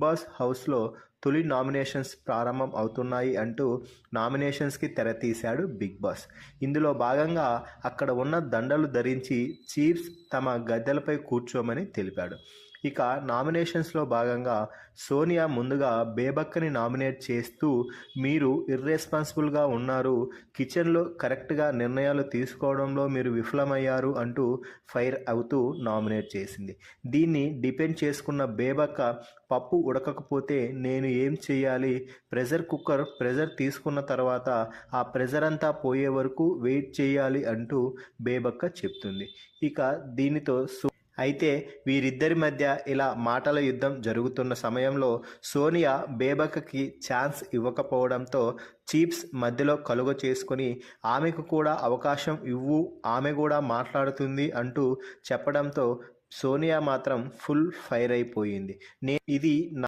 Boss హౌస్లో తొలి nominations ప్రారంభం అవుతున్నాయి అంటూ నామినేషన్స్కి తెరతీశాడు బిగ్ బాస్. ఇందులో భాగంగా అక్కడ ఉన్న దండలు ధరించి చీఫ్స్ తమ గద్దెలపై కూర్చోమని తెలిపాడు. ఇక నామినేషన్స్లో భాగంగా సోనియా ముందుగా బేబక్కని నామినేట్ చేస్తూ మీరు ఇర్రెస్పాన్సిబుల్గా ఉన్నారు, కిచెన్లో కరెక్ట్గా నిర్ణయాలు తీసుకోవడంలో మీరు విఫలమయ్యారు అంటూ ఫైర్ అవుతూ నామినేట్ చేసింది. దీన్ని డిపెండ్ చేసుకున్న బేబక్క పప్పు ఉడకకపోతే నేను ఏం చేయాలి, ప్రెజర్ తీసుకున్న తర్వాత ఆ ప్రెజర్ అంతా పోయే వరకు వెయిట్ చేయాలి అంటూ బేబక్క చెప్తుంది. ఇక దీనితో అయితే వీరిద్దరి మధ్య ఇలా మాటల యుద్ధం జరుగుతున్న సమయంలో సోనియా బేబక్కకి ఛాన్స్ ఇవ్వకపోవడంతో చీఫ్స్ మధ్యలో కలుగ చేసుకొని ఆమెకు కూడా అవకాశం ఇవ్వు, ఆమె కూడా మాట్లాడుతుంది అంటూ చెప్పడంతో సోనియా మాత్రం ఫుల్ ఫైర్ అయిపోయింది. ఇది